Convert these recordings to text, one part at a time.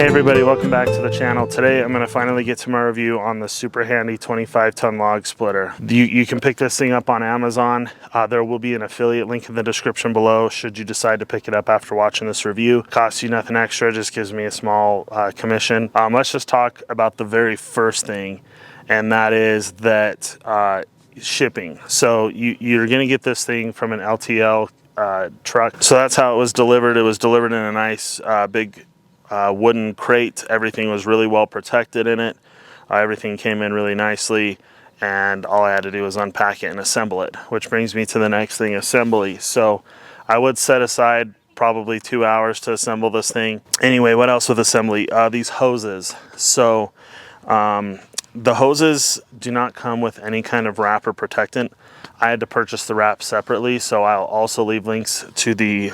Hey everybody, welcome back to the channel. Today I'm going to finally get to my review on the SuperHandy 25-ton log splitter. You can pick this thing up on Amazon. There will be an affiliate link in the description below should you decide to pick it up after watching this review. Costs you nothing extra, just gives me a small commission. Let's just talk about the very first thing, and that is that shipping. So you're going to get this thing from an LTL truck. So that's how it was delivered. It was delivered in a nice big wooden crate. Everything was really well protected in it. Everything came in really nicely, and all I had to do was unpack it and assemble it, which brings me to the next thing, assembly. So I would set aside probably 2 hours to assemble this thing. Anyway, what else with assembly? These hoses. So the hoses do not come with any kind of wrap or protectant. I had to purchase the wrap separately, so I'll also leave links to the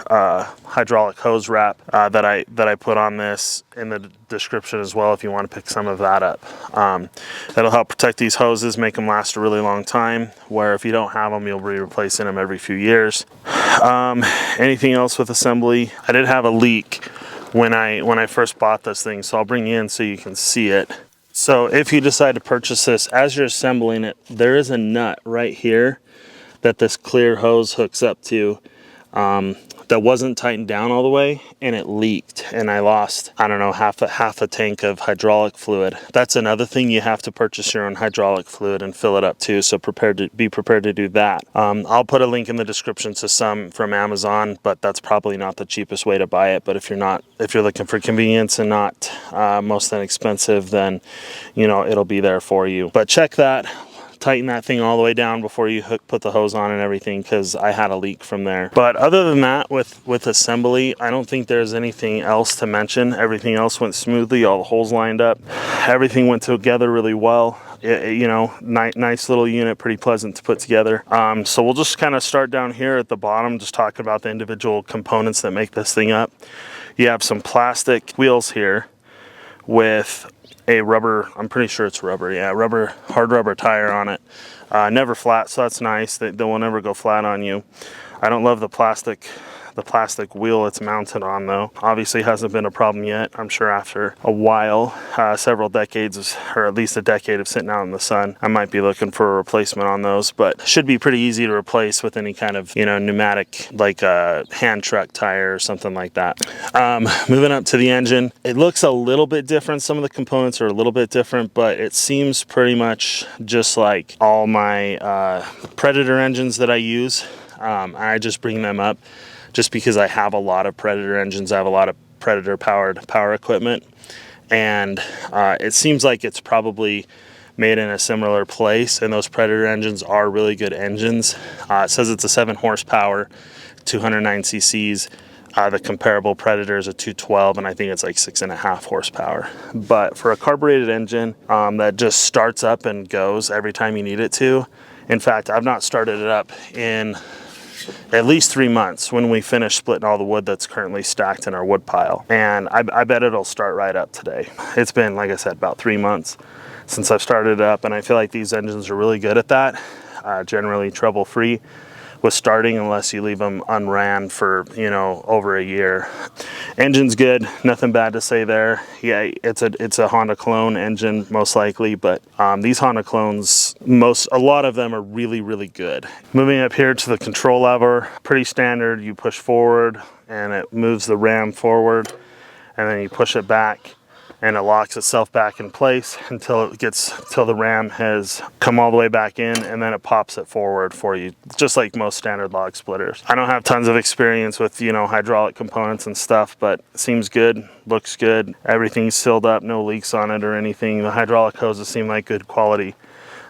hydraulic hose wrap that I put on this in the description as well if you want to pick some of that up. That'll help protect these hoses, make them last a really long time, where if you don't have them, you'll be replacing them every few years. Anything else with assembly? I did have a leak when I first bought this thing, so I'll bring you in so you can see it. So if you decide to purchase this, as you're assembling it, there is a nut right here that this clear hose hooks up to that wasn't tightened down all the way, and it leaked, and I lost, I don't know, half a tank of hydraulic fluid. That's another thing, you have to purchase your own hydraulic fluid and fill it up too, so be prepared to do that. I'll put a link in the description to some from Amazon, but that's probably not the cheapest way to buy it. But if you're looking for convenience and not most inexpensive, then you know it'll be there for you. But check that. Tighten that thing all the way down before you put the hose on and everything, because I had a leak from there. But other than that, with assembly, I don't think there's anything else to mention. Everything else went smoothly, all the holes lined up, everything went together really well. You know, nice little unit, pretty pleasant to put together. So we'll just kind of start down here at the bottom, just talking about the individual components that make this thing up. You have some plastic wheels here with a rubber, I'm pretty sure it's rubber, yeah, hard rubber tire on it. Never flat, so that's nice. They will never go flat on you. I don't love the plastic wheel it's mounted on, though. Obviously hasn't been a problem yet. I'm sure after a while, several decades, or at least a decade of sitting out in the sun, I might be looking for a replacement on those, but should be pretty easy to replace with any kind of, you know, pneumatic, like a hand truck tire or something like that. Moving up to the engine, it looks a little bit different. Some of the components are a little bit different, but it seems pretty much just like all my Predator engines that I use. I just bring them up just because I have a lot of Predator engines. I have a lot of Predator powered power equipment, and it seems like it's probably made in a similar place, and those Predator engines are really good engines. It says it's a 7 horsepower, 209 cc's. The comparable Predator is a 212, and I think it's like 6.5 horsepower. But for a carbureted engine that just starts up and goes every time you need it to, in fact, I've not started it up in at least 3 months when we finish splitting all the wood that's currently stacked in our wood pile. And I bet it'll start right up today. It's been, like I said, about 3 months since I've started it up, and I feel like these engines are really good at that. Generally trouble-free with starting, unless you leave them unran for, you know, over a year. Engine's good, nothing bad to say there. Yeah, it's a Honda clone engine most likely, but these Honda clones, a lot of them are really, really good. Moving up here to the control lever, pretty standard. You push forward and it moves the ram forward, and then you push it back and it locks itself back in place until the ram has come all the way back in, and then it pops it forward for you, just like most standard log splitters. I don't have tons of experience with, you know, hydraulic components and stuff, but it seems good, looks good. Everything's sealed up, no leaks on it or anything. The hydraulic hoses seem like good quality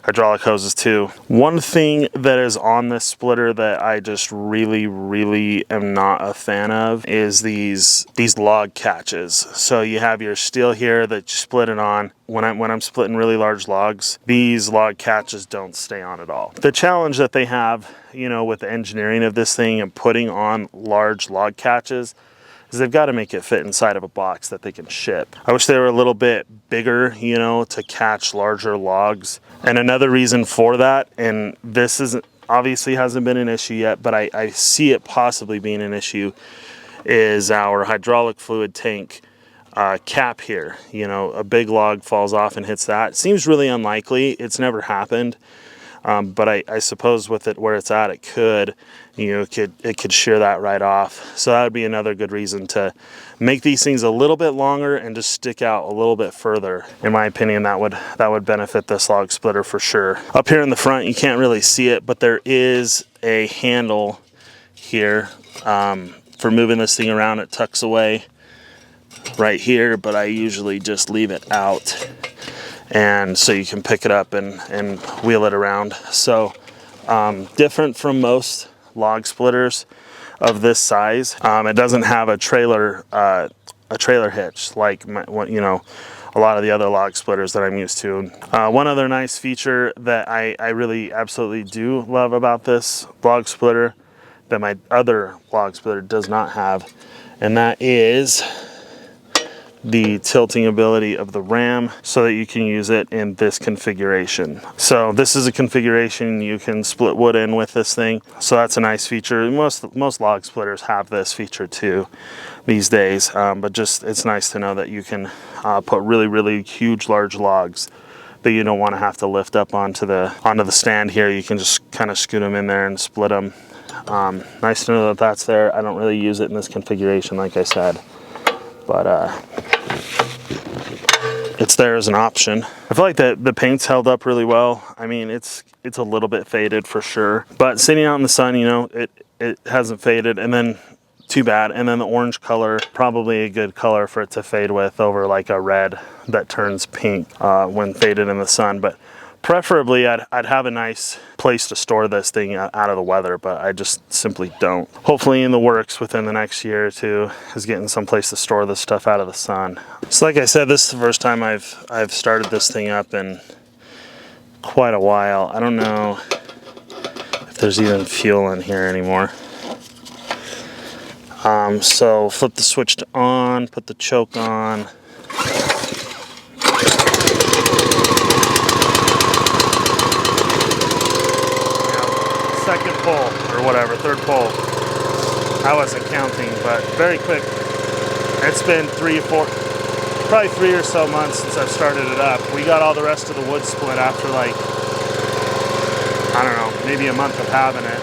hydraulic hoses too. One thing that is on this splitter that I just really, really am not a fan of is these log catches. So you have your steel here that you split it on. When I'm splitting really large logs, these log catches don't stay on at all. The challenge that they have, you know, with the engineering of this thing and putting on large log catches is they've got to make it fit inside of a box that they can ship. I wish they were a little bit bigger, you know, to catch larger logs. And another reason for that, and this isn't obviously hasn't been an issue yet, but I see it possibly being an issue, is our hydraulic fluid tank cap here. You know, a big log falls off and hits that. Seems really unlikely. It's never happened. But I suppose with it where it's at, it could, you know, it could shear that right off. So that would be another good reason to make these things a little bit longer and just stick out a little bit further. In my opinion, that would benefit this log splitter for sure. Up here in the front, you can't really see it, but there is a handle here for moving this thing around. It tucks away right here, but I usually just leave it out. And so you can pick it up and wheel it around. So different from most log splitters of this size. It doesn't have a trailer hitch like you know, a lot of the other log splitters that I'm used to. One other nice feature that I really absolutely do love about this log splitter that my other log splitter does not have, and that is the tilting ability of the ram so that you can use it in this configuration. So this is a configuration you can split wood in with this thing. So that's a nice feature. Most log splitters have this feature too these days, but just it's nice to know that you can put really huge large logs that you don't want to have to lift up onto the stand here. You can just kind of scoot them in there and split them. Nice to know that that's there. I don't really use it in this configuration, like I said, but it's there as an option. I feel like the paint's held up really well. I mean, it's a little bit faded for sure, but sitting out in the sun, you know, it hasn't faded, and then too bad. And then the orange color, probably a good color for it to fade with over like a red that turns pink when faded in the sun. But preferably I'd have a nice place to store this thing out of the weather, but I just simply don't. Hopefully in the works within the next year or two is getting some place to store this stuff out of the sun. So like I said, this is the first time I've started this thing up in quite a while. I don't know if there's even fuel in here anymore. So flip the switch to on, put the choke on. Second pull, or whatever, third pull. I wasn't counting, but very quick. It's been probably 3 or so months since I've started it up. We got all the rest of the wood split after like, I don't know, maybe a month of having it.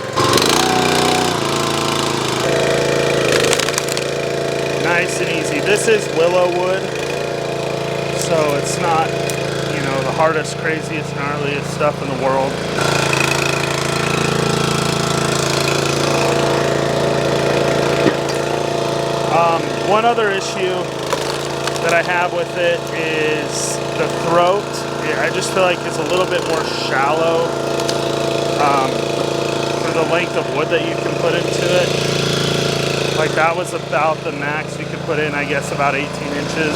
Nice and easy. This is willow wood, so it's not, you know, the hardest, craziest, gnarliest stuff in the world. One other issue that I have with it is the throat. I just feel like it's a little bit more shallow for the length of wood that you can put into it. Like that was about the max you could put in, I guess about 18 inches.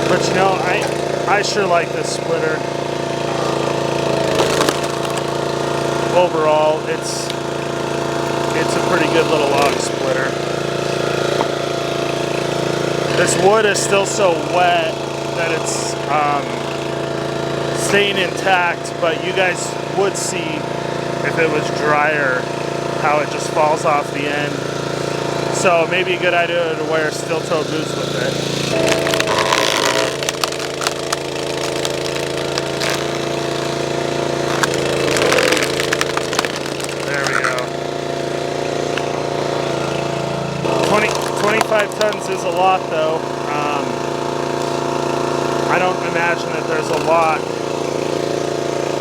But you know, I sure like this splitter. Overall, it's a pretty good little log splitter. This wood is still so wet that it's staying intact, but you guys would see if it was drier how it just falls off the end. So maybe a good idea to wear steel-toe boots with it. There we go. 25 tons is a lot though. I don't imagine that there's a lot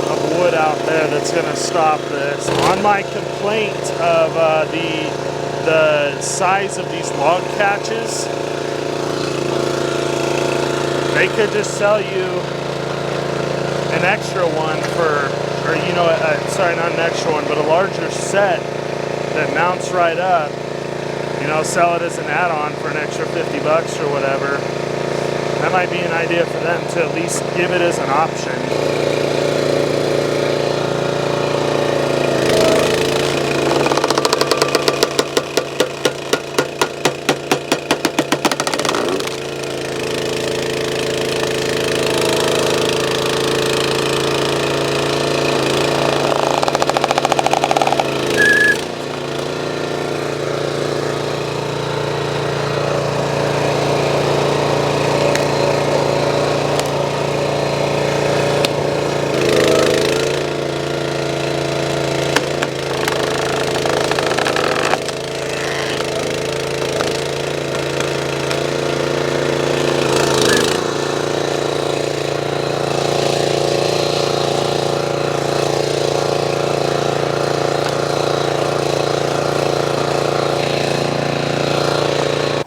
of wood out there that's going to stop this. On my complaint of the size of these log catches, they could just sell you an extra one for, or you know, sorry, not an extra one, but a larger set that mounts right up. You know, sell it as an add-on for an extra 50 bucks or whatever. That might be an idea for them to at least give it as an option.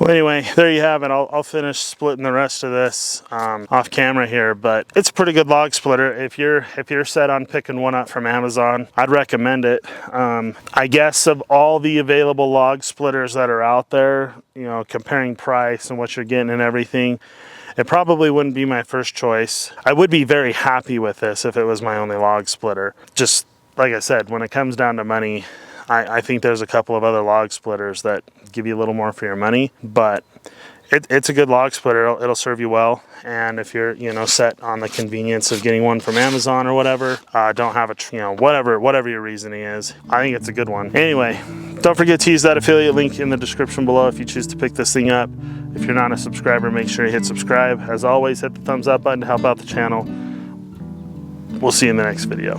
Well, anyway, there you have it. I'll finish splitting the rest of this off camera here, but it's a pretty good log splitter. If you're set on picking one up from Amazon, I'd recommend it. I guess of all the available log splitters that are out there, you know, comparing price and what you're getting and everything, it probably wouldn't be my first choice. I would be very happy with this if it was my only log splitter. Just like I said, when it comes down to money, I think there's a couple of other log splitters that give you a little more for your money, but it's a good log splitter. It'll serve you well. And if you're, you know, set on the convenience of getting one from Amazon or whatever, don't have a, you know, whatever your reasoning is, I think it's a good one. Anyway, don't forget to use that affiliate link in the description below if you choose to pick this thing up. If you're not a subscriber, make sure you hit subscribe. As always, hit the thumbs up button to help out the channel. We'll see you in the next video.